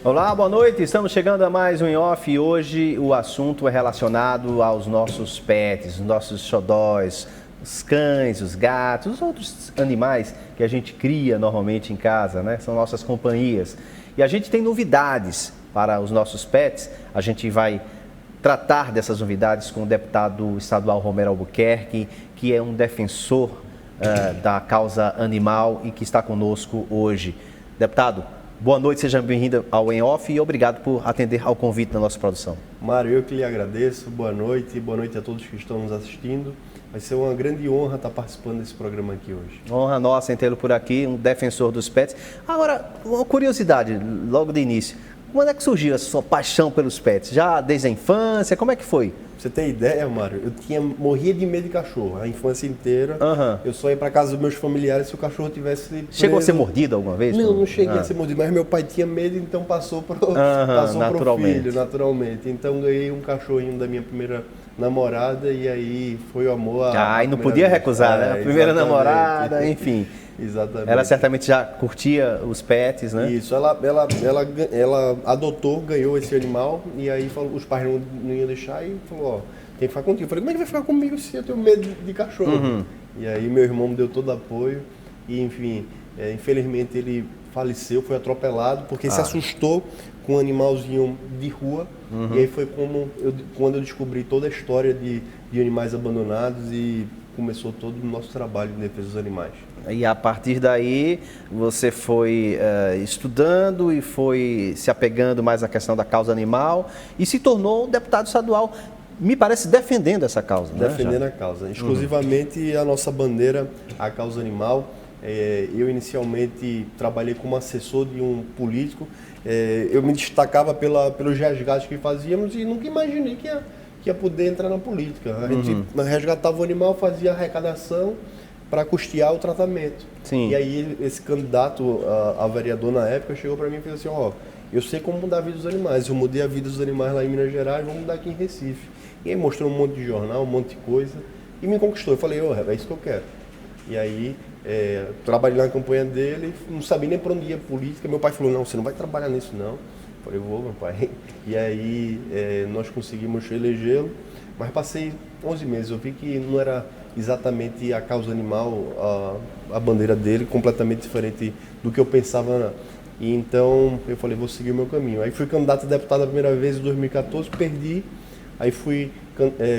Olá, boa noite. Estamos chegando a mais um Em Off e hoje o assunto é relacionado aos nossos pets, os nossos xodóis, os cães, os gatos, os outros animais que a gente cria normalmente em casa, né? São nossas companhias. E a gente tem novidades para os nossos pets. A gente vai tratar dessas novidades com o deputado estadual Romero Albuquerque, que é um defensor da causa animal e que está conosco hoje. Deputado, boa noite, seja bem-vindo ao Em Off e obrigado por atender ao convite da nossa produção. Mário, eu que lhe agradeço, boa noite a todos que estão nos assistindo. Vai ser uma grande honra estar participando desse programa aqui hoje. Honra nossa em tê-lo por aqui, um defensor dos pets. Agora, uma curiosidade, logo de início, quando é que surgiu a sua paixão pelos pets? Já desde a infância, como é que foi? Pra você ter ideia, Mário, morria de medo de cachorro, a infância inteira. Eu só ia para casa dos meus familiares se o cachorro tivesse preso. Chegou a ser mordido alguma vez? Não cheguei a ser mordido, mas meu pai tinha medo, então passou pro filho, naturalmente. Então ganhei um cachorrinho da minha primeira namorada e aí foi o amor. E não podia recusar, né? A primeira namorada, enfim. Exatamente. Ela certamente já curtia os pets, né? Isso, ela adotou, ganhou esse animal e aí falou, os pais não iam deixar e falou, ó, tem que ficar contigo. Eu falei, como é que vai ficar comigo se eu tenho medo de cachorro? E aí meu irmão me deu todo apoio e enfim, infelizmente ele faleceu, foi atropelado porque se assustou com um animalzinho de rua. E aí foi quando eu descobri toda a história de animais abandonados e começou todo o nosso trabalho de defesa dos animais. E a partir daí você foi estudando e foi se apegando mais à questão da causa animal e se tornou deputado estadual, me parece defendendo essa causa. Defendendo a causa, exclusivamente a nossa bandeira, a causa animal. Eu inicialmente trabalhei como assessor de um político, eu me destacava pelos resgates que fazíamos e nunca imaginei que ia poder entrar na política. A gente resgatava o animal, fazia arrecadação para custear o tratamento. Sim. E aí esse candidato a vereador na época chegou para mim e fez assim, ó, eu sei como mudar a vida dos animais, eu mudei a vida dos animais lá em Minas Gerais, vamos mudar aqui em Recife. E aí mostrou um monte de jornal, um monte de coisa e me conquistou. Eu falei, é isso que eu quero. E aí trabalhei na campanha dele, não sabia nem para onde ia política. Meu pai falou, não, você não vai trabalhar nisso não. Eu falei, vou, meu pai. E aí nós conseguimos elegê-lo, mas passei 11 meses, eu vi que não era exatamente a causa animal, a bandeira dele, completamente diferente do que eu pensava. E então eu falei, vou seguir o meu caminho. Aí fui candidato a deputado a primeira vez em 2014, perdi. Aí fui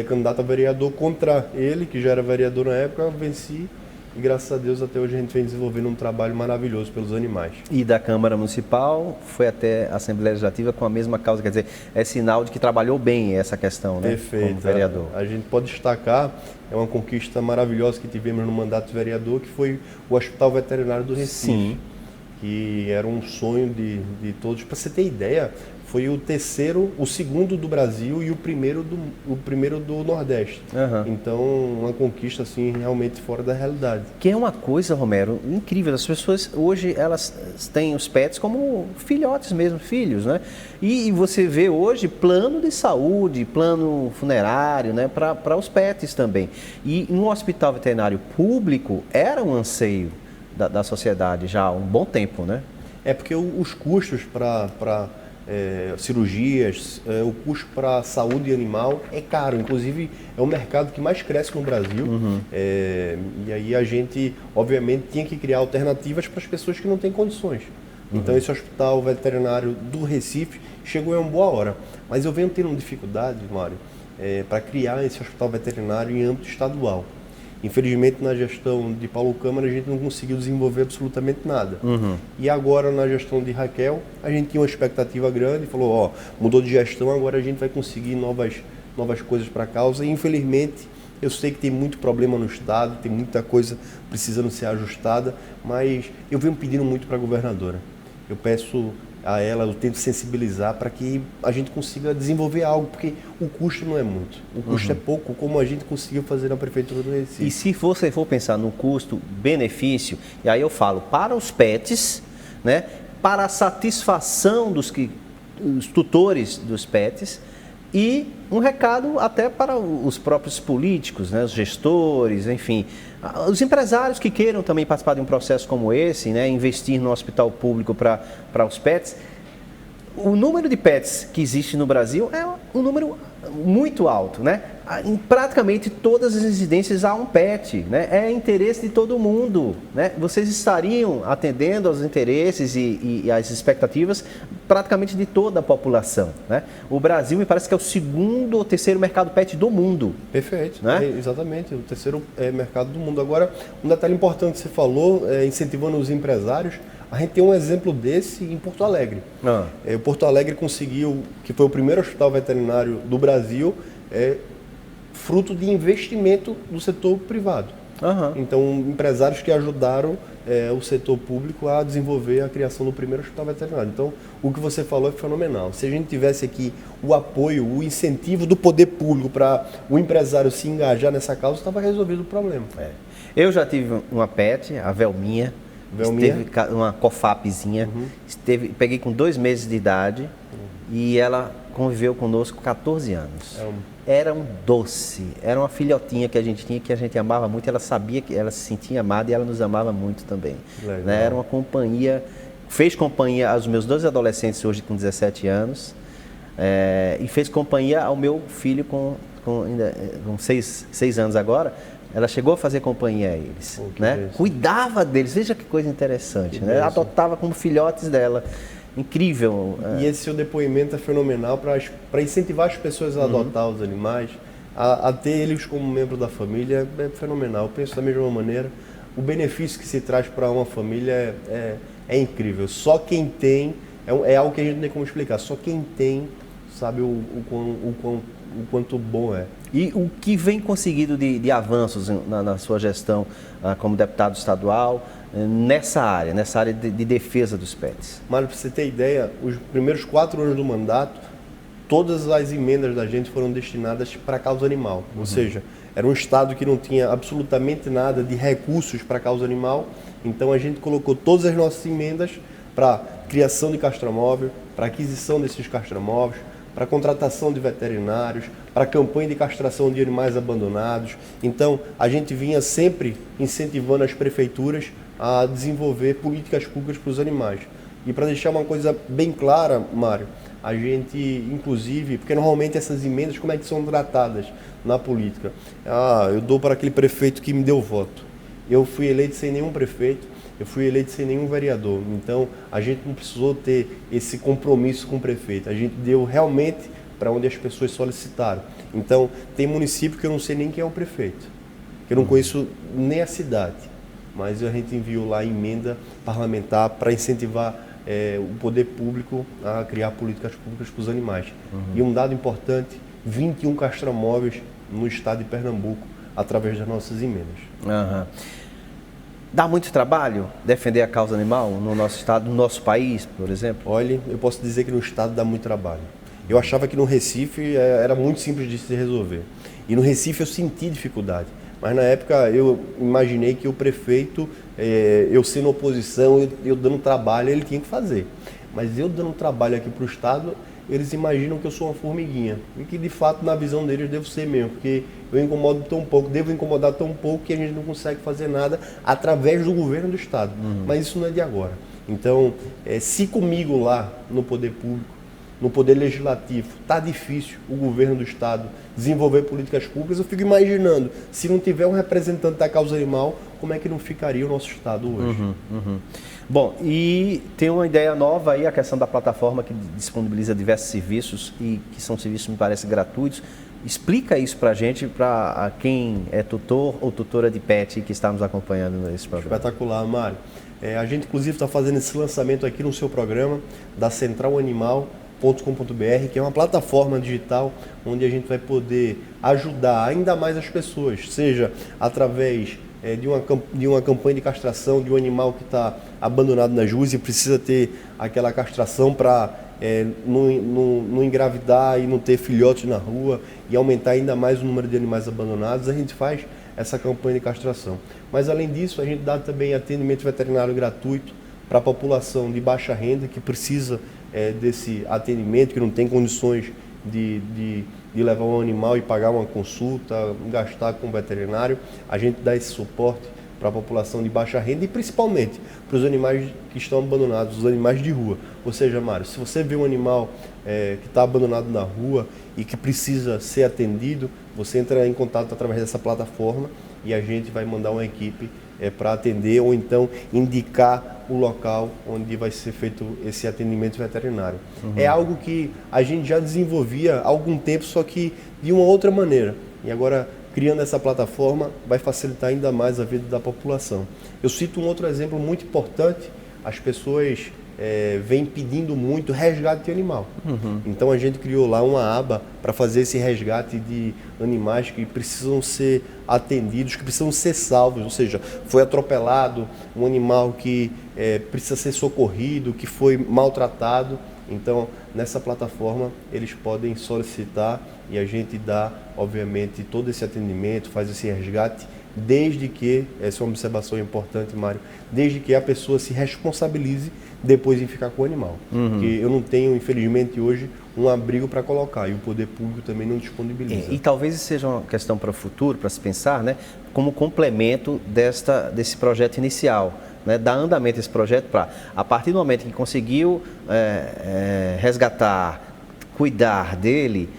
candidato a vereador contra ele, que já era vereador na época, venci. E graças a Deus até hoje a gente vem desenvolvendo um trabalho maravilhoso pelos animais. E da Câmara Municipal foi até a Assembleia Legislativa com a mesma causa, quer dizer, é sinal de que trabalhou bem essa questão, né? Perfeito. Como vereador. A gente pode destacar, é uma conquista maravilhosa que tivemos no mandato de vereador, que foi o Hospital Veterinário do Recife. Sim. Que era um sonho de todos. Para você ter ideia, foi o segundo do Brasil e o primeiro do Nordeste. Então, uma conquista assim realmente fora da realidade. Que é uma coisa, Romero, incrível. As pessoas hoje elas têm os pets como filhotes mesmo, filhos, né? E você vê hoje plano de saúde, plano funerário, né, para os pets também. E um hospital veterinário público era um anseio da sociedade já há um bom tempo, né? É porque os custos para cirurgias, o custo para a saúde animal é caro, inclusive é o mercado que mais cresce no Brasil. E aí a gente, obviamente, tinha que criar alternativas para as pessoas que não têm condições. Então esse hospital veterinário do Recife chegou em uma boa hora. Mas eu venho tendo dificuldade, Mário, para criar esse hospital veterinário em âmbito estadual. Infelizmente, na gestão de Paulo Câmara, a gente não conseguiu desenvolver absolutamente nada. E agora, na gestão de Raquel, a gente tinha uma expectativa grande, falou, ó, mudou de gestão, agora a gente vai conseguir novas coisas para a causa. E, infelizmente, eu sei que tem muito problema no Estado, tem muita coisa precisando ser ajustada, mas eu venho pedindo muito para a governadora. Eu peço a ela, eu tento sensibilizar para que a gente consiga desenvolver algo, porque o custo não é muito. O custo é pouco, como a gente conseguiu fazer na Prefeitura do Recife. E se você for pensar no custo-benefício, e aí eu falo para os pets, né, para a satisfação dos tutores dos pets, e um recado até para os próprios políticos, né, os gestores, enfim, os empresários que queiram também participar de um processo como esse, né, investir no hospital público para os pets. O número de pets que existe no Brasil é um número muito alto, né? Em praticamente todas as residências há um pet, né? É interesse de todo mundo, né? Vocês estariam atendendo aos interesses e às expectativas praticamente de toda a população, né? O Brasil me parece que é o segundo ou terceiro mercado pet do mundo. Perfeito, né? Exatamente, o terceiro mercado do mundo. Agora, um detalhe importante que você falou, incentivando os empresários, a gente tem um exemplo desse em Porto Alegre. O Porto Alegre conseguiu, que foi o primeiro hospital veterinário do Brasil, fruto de investimento do setor privado. Então, empresários que ajudaram o setor público a desenvolver a criação do primeiro hospital veterinário. Então, o que você falou é fenomenal. Se a gente tivesse aqui o apoio, o incentivo do poder público para o empresário se engajar nessa causa, estava resolvido o problema. Eu já tive uma pet, a Velminha. Teve uma cofapzinha, peguei com 2 meses de idade e ela conviveu conosco 14 anos. Era um doce, era uma filhotinha que a gente tinha, que a gente amava muito, ela sabia que ela se sentia amada e ela nos amava muito também. Né? Era uma companhia, fez companhia aos meus 2 adolescentes hoje com 17 anos e fez companhia ao meu filho com 6 anos agora. Ela chegou a fazer companhia a eles, né? Cuidava deles, veja que coisa interessante, né? Adotava como filhotes dela, incrível. E esse seu depoimento é fenomenal para incentivar as pessoas a adotar os animais, a ter eles como membro da família, é fenomenal. Eu penso da mesma maneira, o benefício que se traz para uma família é incrível. Só quem tem, é algo que a gente não tem como explicar, só quem tem sabe o quanto bom é. E o que vem conseguido de avanços na sua gestão como deputado estadual nessa área de defesa dos pets? Mário, para você ter ideia, os primeiros 4 anos do mandato, todas as emendas da gente foram destinadas para a causa animal. Ou seja, era um estado que não tinha absolutamente nada de recursos para a causa animal, então a gente colocou todas as nossas emendas para criação de castramóvel, para aquisição desses castramóveis, para contratação de veterinários, para campanha de castração de animais abandonados. Então, a gente vinha sempre incentivando as prefeituras a desenvolver políticas públicas para os animais. E para deixar uma coisa bem clara, Mário, a gente, inclusive, porque normalmente essas emendas, como é que são tratadas na política? Eu dou para aquele prefeito que me deu voto. Eu fui eleito sem nenhum prefeito, eu fui eleito sem nenhum vereador, então a gente não precisou ter esse compromisso com o prefeito, a gente deu realmente para onde as pessoas solicitaram. Então, tem município que eu não sei nem quem é o prefeito, que eu não conheço nem a cidade, mas a gente enviou lá emenda parlamentar para incentivar o poder público a criar políticas públicas para os animais. E um dado importante, 21 castramóveis no estado de Pernambuco, através das nossas emendas. Dá muito trabalho defender a causa animal no nosso estado, no nosso país, por exemplo? Olha, eu posso dizer que no estado dá muito trabalho. Eu achava que no Recife era muito simples de se resolver. E no Recife eu senti dificuldade. Mas na época eu imaginei que o prefeito, eu sendo oposição, eu dando trabalho, ele tinha que fazer. Mas eu dando trabalho aqui para o estado, eles imaginam que eu sou uma formiguinha. E que de fato na visão deles eu devo ser mesmo, porque eu incomodo tão pouco, devo incomodar tão pouco que a gente não consegue fazer nada através do governo do estado. Mas isso não é de agora. Então, se comigo lá no poder público, no poder legislativo, está difícil o governo do estado desenvolver políticas públicas, eu fico imaginando, se não tiver um representante da causa animal, como é que não ficaria o nosso estado hoje? Bom, e tem uma ideia nova aí, a questão da plataforma que disponibiliza diversos serviços e que são serviços, me parece, gratuitos. Explica isso para a gente, para quem é tutor ou tutora de pet que está nos acompanhando nesse programa. Espetacular, Mário. A gente, inclusive, está fazendo esse lançamento aqui no seu programa da centralanimal.com.br, que é uma plataforma digital onde a gente vai poder ajudar ainda mais as pessoas, seja através de uma campanha de castração de um animal que está abandonado nas ruas e precisa ter aquela castração para não engravidar e não ter filhotes na rua e aumentar ainda mais o número de animais abandonados, a gente faz essa campanha de castração. Mas além disso, a gente dá também atendimento veterinário gratuito para a população de baixa renda que precisa desse atendimento, que não tem condições de levar um animal e pagar uma consulta, gastar com o veterinário. A gente dá esse suporte para a população de baixa renda e principalmente para os animais que estão abandonados, os animais de rua. Ou seja, Mário, se você vê um animal que está abandonado na rua e que precisa ser atendido, você entra em contato através dessa plataforma e a gente vai mandar uma equipe para atender ou então indicar o local onde vai ser feito esse atendimento veterinário. É algo que a gente já desenvolvia há algum tempo, só que de uma outra maneira. E agora, criando essa plataforma, vai facilitar ainda mais a vida da população. Eu cito um outro exemplo muito importante. As pessoas vêm pedindo muito resgate de animal. Então a gente criou lá uma aba para fazer esse resgate de animais que precisam ser atendidos, que precisam ser salvos, ou seja, foi atropelado, um animal que precisa ser socorrido, que foi maltratado. Então, nessa plataforma, eles podem solicitar e a gente dá, obviamente, todo esse atendimento, faz esse resgate, desde que, essa é uma observação importante, Mário, desde que a pessoa se responsabilize depois em ficar com o animal. Porque eu não tenho, infelizmente, hoje, um abrigo para colocar e o poder público também não disponibiliza. E talvez isso seja uma questão para o futuro, para se pensar, né, como complemento desse projeto inicial. Né, dar andamento a esse projeto para, a partir do momento que conseguiu resgatar, cuidar dele,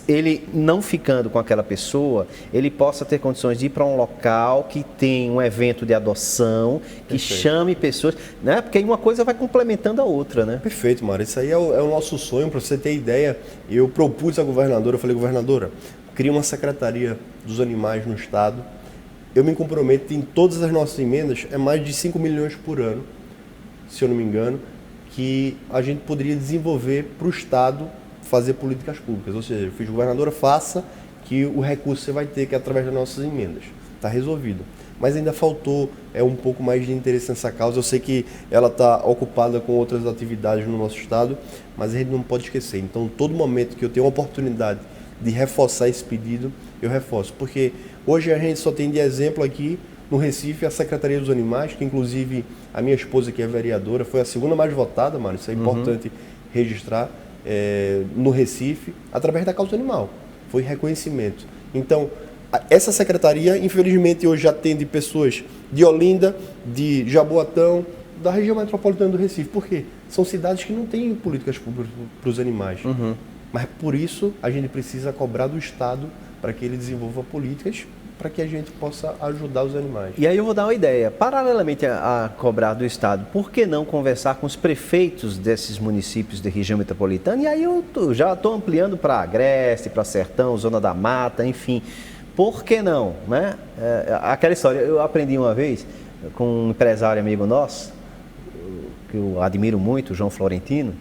ele não ficando com aquela pessoa, ele possa ter condições de ir para um local que tem um evento de adoção, que chame pessoas, né? Porque aí uma coisa vai complementando a outra, né? Perfeito, Mário. Isso aí é o nosso sonho. Para você ter ideia, eu propus à governadora, eu falei, governadora, cria uma secretaria dos animais no estado. Eu me comprometo em todas as nossas emendas, é mais de 5 milhões por ano, se eu não me engano, que a gente poderia desenvolver para o estado fazer políticas públicas. Ou seja, eu fiz, governadora, faça que o recurso você vai ter que é através das nossas emendas. Está resolvido. Mas ainda faltou um pouco mais de interesse nessa causa. Eu sei que ela está ocupada com outras atividades no nosso estado, mas a gente não pode esquecer. Então, todo momento que eu tenho a oportunidade de reforçar esse pedido, eu reforço. Porque hoje a gente só tem de exemplo aqui no Recife a Secretaria dos Animais, que inclusive a minha esposa, que é vereadora, foi a segunda mais votada, Mário, isso é importante registrar, no Recife, através da causa animal. Foi reconhecimento. Então, essa secretaria, infelizmente, hoje atende pessoas de Olinda, de Jaboatão, da região metropolitana do Recife. Por quê? São cidades que não têm políticas públicas para os animais. Mas, por isso, a gente precisa cobrar do Estado para que ele desenvolva políticas para que a gente possa ajudar os animais. E aí eu vou dar uma ideia. Paralelamente a cobrar do Estado, por que não conversar com os prefeitos desses municípios da região metropolitana? E aí eu já estou ampliando para Agreste, para Sertão, Zona da Mata, enfim. Por que não? Né? Aquela história, eu aprendi uma vez com um empresário amigo nosso, que eu admiro muito, o João Florentino,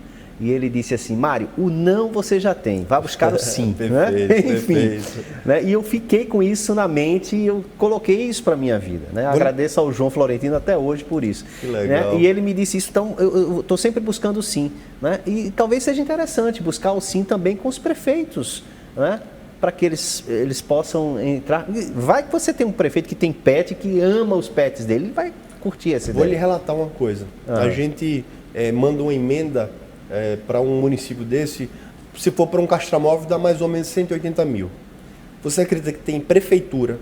e ele disse assim, Mário, o não você já tem, vá buscar o sim. Perfeito, né? Enfim, perfeito. Né? E eu fiquei com isso na mente e eu coloquei isso para a minha vida. Né? Agradeço ao João Florentino até hoje por isso. Que legal. Né? E ele me disse isso, então eu estou sempre buscando o sim. Né? E talvez seja interessante buscar o sim também com os prefeitos, né? Para que eles possam entrar. Vai que você tem um prefeito que tem pet, que ama os pets dele, ele vai curtir essa ideia. Vou lhe relatar uma coisa. A gente manda uma emenda para um município desse, se for para um castramóvel, dá mais ou menos 180 mil. Você acredita que tem prefeitura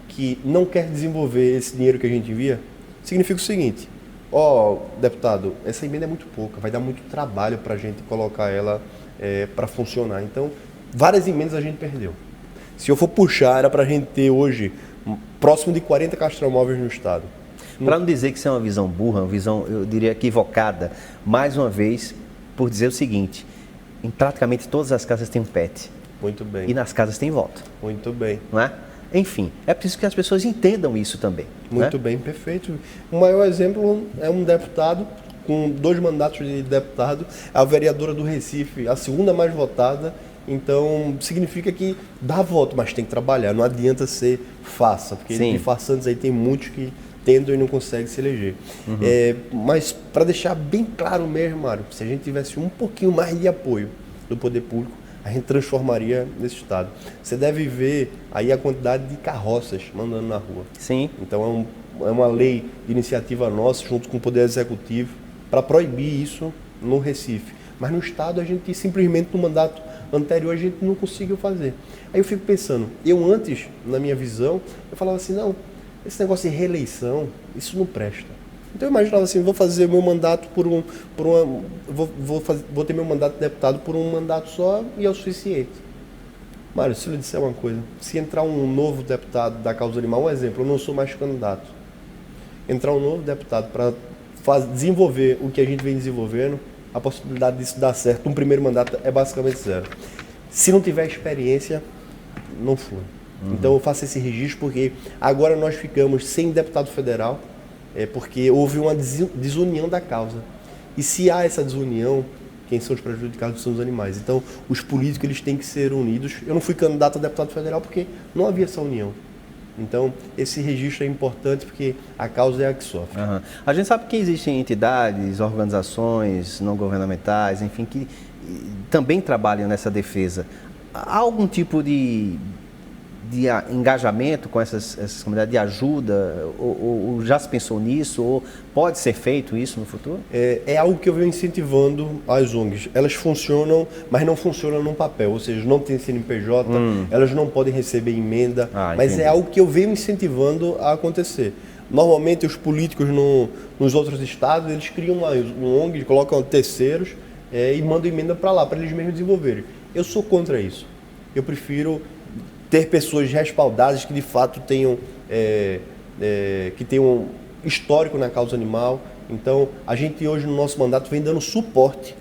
que não quer desenvolver esse dinheiro que a gente envia? Significa o seguinte, deputado, essa emenda é muito pouca, vai dar muito trabalho para a gente colocar ela para funcionar. Então, várias emendas a gente perdeu. Se eu for puxar, era para a gente ter hoje próximo de 40 castramóveis no estado. Para não dizer que isso é uma visão burra, uma visão, eu diria, equivocada, mais uma vez, por dizer o seguinte, em praticamente todas as casas tem um pet. Muito bem. E nas casas tem voto. Muito bem. Não é? Enfim, é preciso que as pessoas entendam isso também. Muito bem, perfeito. O maior exemplo é um deputado com 2 mandatos de deputado, a vereadora do Recife, a segunda mais votada. Então, significa que dá voto, mas tem que trabalhar. Não adianta ser farsa, porque de farsantes aí tem muitos que tentam e não conseguem se eleger. Mas, para deixar bem claro mesmo, Mário, se a gente tivesse um pouquinho mais de apoio do poder público, a gente transformaria nesse estado. Você deve ver aí a quantidade de carroças mandando na rua. Sim. Então, é uma lei de iniciativa nossa, junto com o Poder Executivo, para proibir isso no Recife. Mas no estado, a gente simplesmente, no mandato anterior, a gente não conseguiu fazer. Aí eu fico pensando, eu antes, na minha visão, eu falava assim, não, esse negócio de reeleição, isso não presta. Então eu imaginava assim, vou fazer meu mandato vou ter meu mandato de deputado por um mandato só e é o suficiente. Mário, se eu lhe disser uma coisa, se entrar um novo deputado da causa animal, um exemplo, eu não sou mais candidato. Entrar um novo deputado para desenvolver o que a gente vem desenvolvendo, a possibilidade disso dar certo, um primeiro mandato é basicamente zero. Se não tiver experiência, não foi. Então eu faço esse registro porque agora nós ficamos sem deputado federal, porque houve uma desunião da causa. E se há essa desunião, quem são os prejudicados são os animais. Então os políticos eles têm que ser unidos. Eu não fui candidato a deputado federal porque não havia essa união. Então esse registro é importante porque a causa é a que sofre. Uhum. A gente sabe que existem entidades, organizações não governamentais, enfim, que também trabalham nessa defesa. Há algum tipo de engajamento com essas comunidades, de ajuda, ou já se pensou nisso, ou pode ser feito isso no futuro? É algo que eu venho incentivando as ONGs. Elas funcionam, mas não funcionam no papel, ou seja, não tem CNPJ, elas não podem receber emenda, mas é algo que eu venho incentivando a acontecer. Normalmente os políticos nos outros estados, eles criam uma ONG, colocam terceiros e mandam emenda para lá, para eles mesmos desenvolverem. Eu sou contra isso. Eu prefiro ter pessoas respaldadas que de fato tenham histórico na causa animal. Então, a gente hoje no nosso mandato vem dando suporte,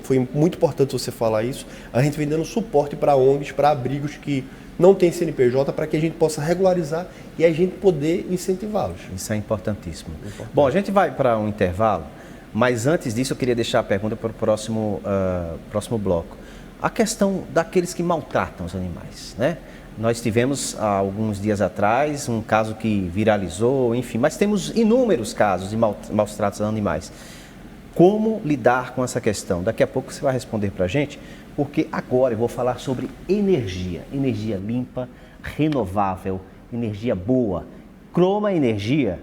foi muito importante você falar isso, a gente vem dando suporte para ONGs, para abrigos que não têm CNPJ, para que a gente possa regularizar e a gente poder incentivá-los. Isso é importantíssimo. Bom, a gente vai para um intervalo, mas antes disso eu queria deixar a pergunta para o próximo bloco. A questão daqueles que maltratam os animais, né? Nós tivemos, há alguns dias atrás, um caso que viralizou, enfim, mas temos inúmeros casos de maus tratos a animais. Como lidar com essa questão? Daqui a pouco você vai responder para a gente, porque agora eu vou falar sobre energia limpa, renovável, energia boa. Croma Energia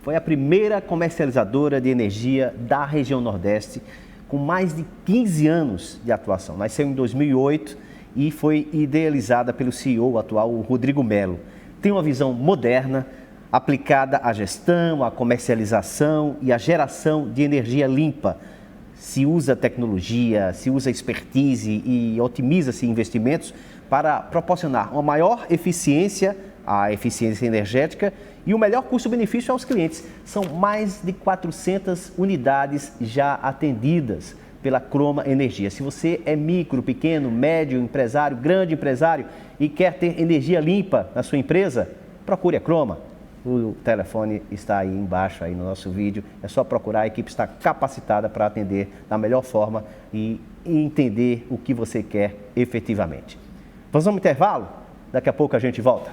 foi a primeira comercializadora de energia da região Nordeste, com mais de 15 anos de atuação. Nasceu em 2008 e foi idealizada pelo CEO atual, o Rodrigo Melo. Tem uma visão moderna, aplicada à gestão, à comercialização e à geração de energia limpa. Se usa tecnologia, se usa expertise e otimiza-se investimentos para proporcionar uma maior eficiência, a eficiência energética, e o melhor custo-benefício aos clientes. São mais de 400 unidades já atendidas pela Croma Energia. Se você é micro, pequeno, médio empresário, grande empresário e quer ter energia limpa na sua empresa, procure a Croma. O telefone está aí embaixo aí no nosso vídeo. É só procurar, a equipe está capacitada para atender da melhor forma e entender o que você quer efetivamente. Vamos ao intervalo? Daqui a pouco a gente volta.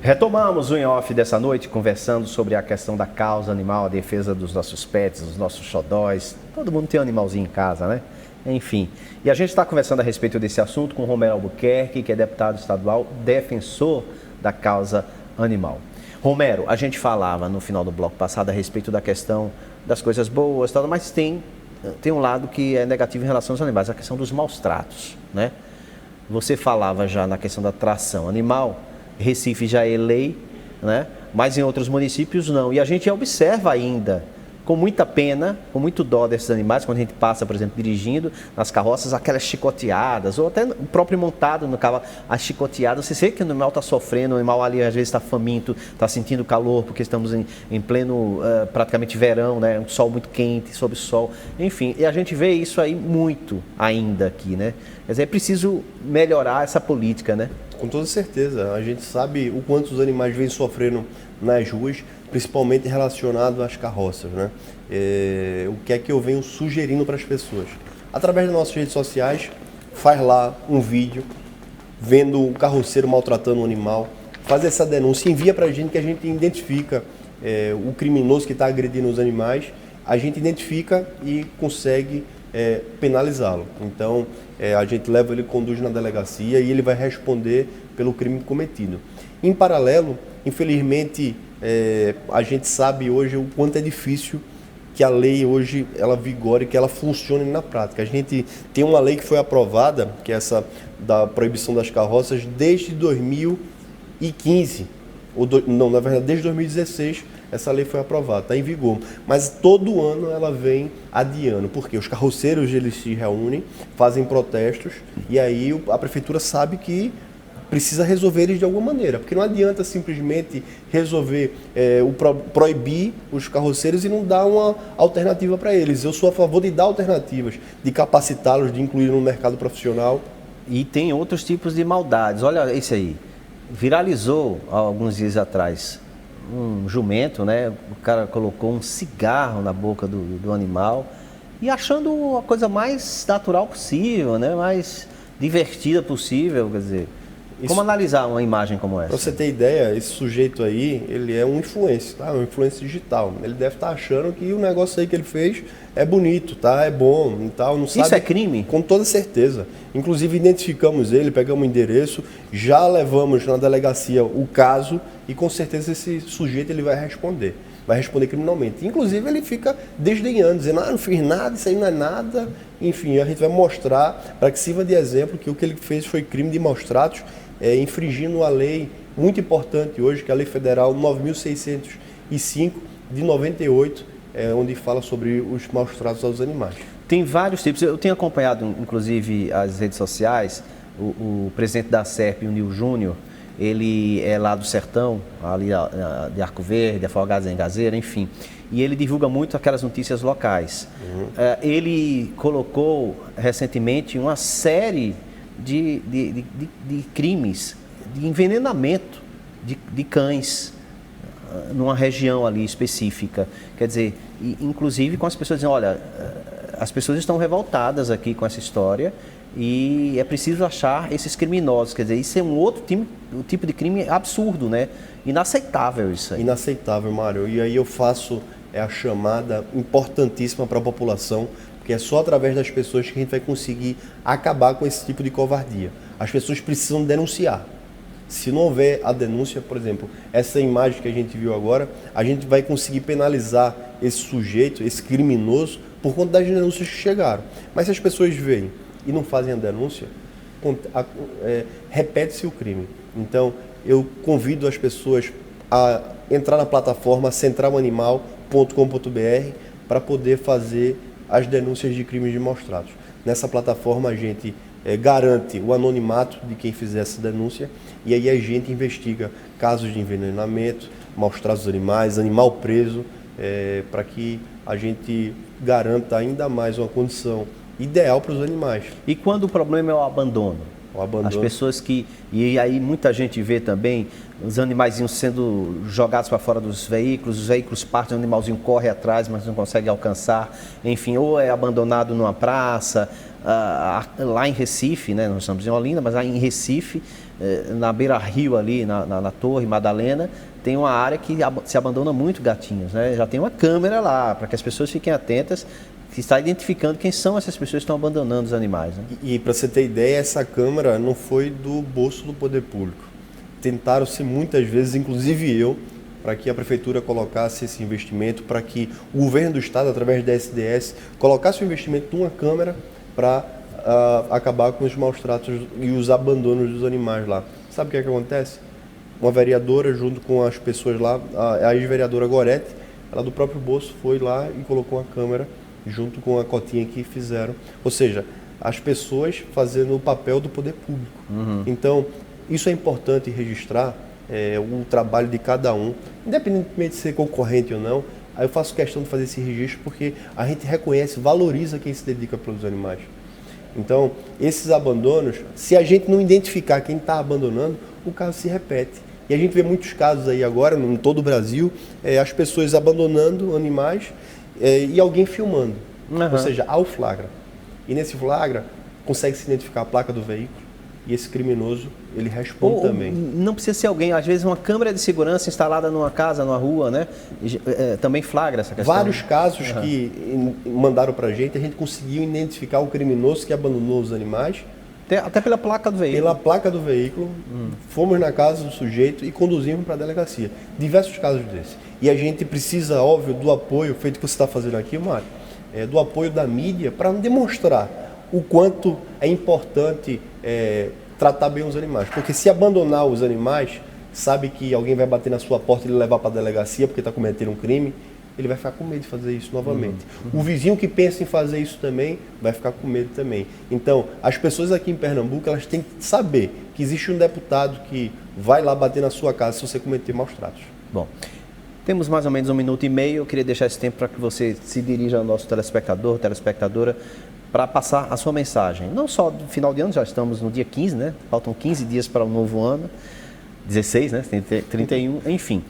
Retomamos o Em Off dessa noite, conversando sobre a questão da causa animal, a defesa dos nossos pets, dos nossos xodóis. Todo mundo tem um animalzinho em casa, né? Enfim. E a gente está conversando a respeito desse assunto com o Romero Albuquerque, que é deputado estadual, defensor da causa animal. Romero, a gente falava no final do bloco passado a respeito da questão das coisas boas, mas tem um lado que é negativo em relação aos animais, a questão dos maus tratos, né? Você falava já na questão da tração animal. Recife já é lei, né? Mas em outros municípios não. E a gente observa ainda, com muita pena, com muito dó desses animais, quando a gente passa, por exemplo, dirigindo nas carroças, aquelas chicoteadas, ou até o próprio montado no cavalo, as chicoteadas. Você vê que o animal está sofrendo, o animal ali às vezes está faminto, está sentindo calor, porque estamos em pleno, praticamente verão, né? Um sol muito quente, sob o sol. Enfim, e a gente vê isso aí muito ainda aqui, né? Quer dizer, é preciso melhorar essa política, né? Com toda certeza. A gente sabe o quanto os animais vêm sofrendo nas ruas, principalmente relacionado às carroças, né? O que é que eu venho sugerindo para as pessoas? Através das nossas redes sociais, faz lá um vídeo, vendo o carroceiro maltratando o animal, faz essa denúncia, envia para a gente que a gente identifica o criminoso que está agredindo os animais, a gente identifica e consegue penalizá-lo. Então, a gente leva ele, conduz na delegacia e ele vai responder pelo crime cometido. Em paralelo, infelizmente, a gente sabe hoje o quanto é difícil que a lei hoje ela vigore, que ela funcione na prática. A gente tem uma lei que foi aprovada, que é essa da proibição das carroças, desde 2015, não, na verdade desde 2016 essa lei foi aprovada, está em vigor. Mas todo ano ela vem adiando, porque os carroceiros eles se reúnem, fazem protestos e aí a prefeitura sabe que precisa resolver eles de alguma maneira, porque não adianta simplesmente resolver, proibir os carroceiros e não dar uma alternativa para eles. Eu sou a favor de dar alternativas, de capacitá-los, de incluir no mercado profissional. E tem outros tipos de maldades. Olha esse aí, viralizou há alguns dias atrás um jumento, né? O cara colocou um cigarro na boca do animal e achando a coisa mais natural possível, né? Mais divertida possível, quer dizer... Como analisar uma imagem como essa? Para você ter ideia, esse sujeito aí, ele é um influencer, tá? Um influencer digital. Ele deve estar achando que o negócio aí que ele fez é bonito, tá? É bom e tal. Não sabe. Isso é crime? Com toda certeza. Inclusive identificamos ele, pegamos o endereço, já levamos na delegacia o caso e com certeza esse sujeito ele vai responder. Vai responder criminalmente. Inclusive ele fica desdenhando, dizendo, não fiz nada, isso aí não é nada. Enfim, a gente vai mostrar para que sirva de exemplo que o que ele fez foi crime de maus tratos, infringindo uma lei muito importante hoje, que é a Lei Federal 9.605 de 98, onde fala sobre os maus tratos aos animais. Tem vários tipos. Eu tenho acompanhado, inclusive, as redes sociais, o presidente da SERP, o Nil Júnior, ele é lá do Sertão, ali de Arco Verde, Afogados em Gazeira, enfim. E ele divulga muito aquelas notícias locais. Ele colocou recentemente uma série de crimes, de envenenamento de cães numa região ali específica. Quer dizer, inclusive com as pessoas dizendo, olha, as pessoas estão revoltadas aqui com essa história e é preciso achar esses criminosos. Quer dizer, isso é um outro tipo de crime absurdo, né? Inaceitável isso aí. Inaceitável, Mário. E aí eu faço a chamada importantíssima para a população, porque é só através das pessoas que a gente vai conseguir acabar com esse tipo de covardia. As pessoas precisam denunciar. Se não houver a denúncia, por exemplo, essa imagem que a gente viu agora, a gente vai conseguir penalizar esse sujeito, esse criminoso, por conta das denúncias que chegaram. Mas se as pessoas veem e não fazem a denúncia, repete-se o crime. Então, eu convido as pessoas a entrar na plataforma centralanimal.com.br para poder fazer as denúncias de crimes de maus tratos. Nessa plataforma a gente garante o anonimato de quem fizer essa denúncia e aí a gente investiga casos de envenenamento, maus tratos dos animais, animal preso, para que a gente garanta ainda mais uma condição ideal para os animais. E quando o problema é o abandono? As pessoas que... E aí muita gente vê também os animaizinhos sendo jogados para fora dos veículos, os veículos partem, o animalzinho corre atrás, mas não consegue alcançar. Enfim, ou é abandonado numa praça, lá em Recife, né? Nós estamos em Olinda, mas lá em Recife, na beira-rio ali, na Torre Madalena, tem uma área que se abandona muito gatinhos, né? Já tem uma câmera lá, para que as pessoas fiquem atentas, que está identificando quem são essas pessoas que estão abandonando os animais. Né? E para você ter ideia, essa câmera não foi do bolso do poder público. Tentaram-se muitas vezes, inclusive eu, para que a prefeitura colocasse esse investimento, para que o governo do estado, através da SDS, colocasse o investimento numa câmera para acabar com os maus tratos e os abandonos dos animais lá. Sabe o que é que acontece? Uma vereadora, junto com as pessoas lá, a ex-vereadora Gorete, ela do próprio bolso foi lá e colocou uma câmera junto com a cotinha que fizeram. Ou seja, as pessoas fazendo o papel do poder público. Então, isso é importante registrar, o trabalho de cada um, independentemente de ser concorrente ou não. Aí eu faço questão de fazer esse registro porque a gente reconhece, valoriza quem se dedica pelos animais. Então, esses abandonos, se a gente não identificar quem está abandonando, o caso se repete. E a gente vê muitos casos aí agora, em todo o Brasil, as pessoas abandonando animais e alguém filmando. Ou seja, há o flagra. E nesse flagra, consegue se identificar a placa do veículo e esse criminoso, ele responde também. Não precisa ser alguém, às vezes uma câmera de segurança instalada numa casa, numa rua, né? Também flagra essa questão. Vários casos que mandaram para a gente conseguiu identificar o criminoso que abandonou os animais Até pela placa do veículo. Pela placa do veículo, fomos na casa do sujeito e conduzimos para a delegacia. Diversos casos desses. E a gente precisa, óbvio, do apoio, feito que você está fazendo aqui, Mário, do apoio da mídia para demonstrar o quanto é importante tratar bem os animais. Porque se abandonar os animais, sabe que alguém vai bater na sua porta e lhe levar para a delegacia porque está cometendo um crime, ele vai ficar com medo de fazer isso novamente. O vizinho que pensa em fazer isso também vai ficar com medo também. Então, as pessoas aqui em Pernambuco, elas têm que saber que existe um deputado que vai lá bater na sua casa se você cometer maus tratos. Bom, temos mais ou menos 1 minuto e meio. Eu queria deixar esse tempo para que você se dirija ao nosso telespectador, telespectadora, para passar a sua mensagem. Não só do final de ano, já estamos no dia 15, né? Faltam 15 dias para o novo ano. 16, né? Tem 31, enfim.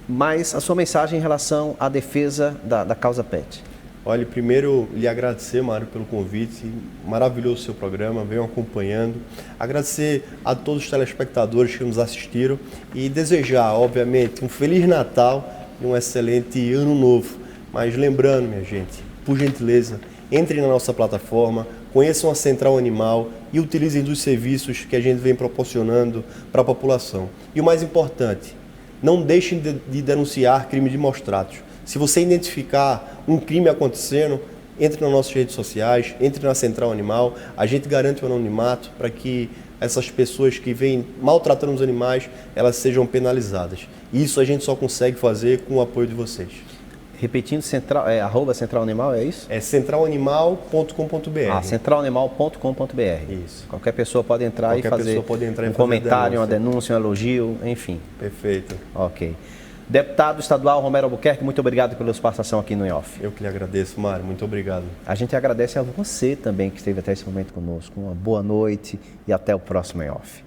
Mas a sua mensagem em relação à defesa da causa PET. Olha, primeiro lhe agradecer, Mário, pelo convite, maravilhoso o seu programa, venho acompanhando. Agradecer a todos os telespectadores que nos assistiram e desejar, obviamente, um Feliz Natal e um excelente Ano Novo. Mas lembrando, minha gente, por gentileza, entrem na nossa plataforma, conheçam a Central Animal e utilizem dos serviços que a gente vem proporcionando para a população. E o mais importante, não deixem de denunciar crime de maus tratos. Se você identificar um crime acontecendo, entre nas nossas redes sociais, entre na Central Animal, a gente garante o anonimato para que essas pessoas que vêm maltratando os animais, elas sejam penalizadas. E isso a gente só consegue fazer com o apoio de vocês. Repetindo, @Central Animal, é isso? É centralanimal.com.br. Centralanimal.com.br. Isso. Qualquer pessoa pode entrar Qualquer e fazer pessoa pode entrar e um fazer comentário, uma denúncia, um elogio, enfim. Perfeito. Ok. Deputado estadual Romero Albuquerque, muito obrigado pela sua participação aqui no Em-Off. Eu que lhe agradeço, Mário. Muito obrigado. A gente agradece a você também que esteve até esse momento conosco. Uma boa noite e até o próximo Em-Off.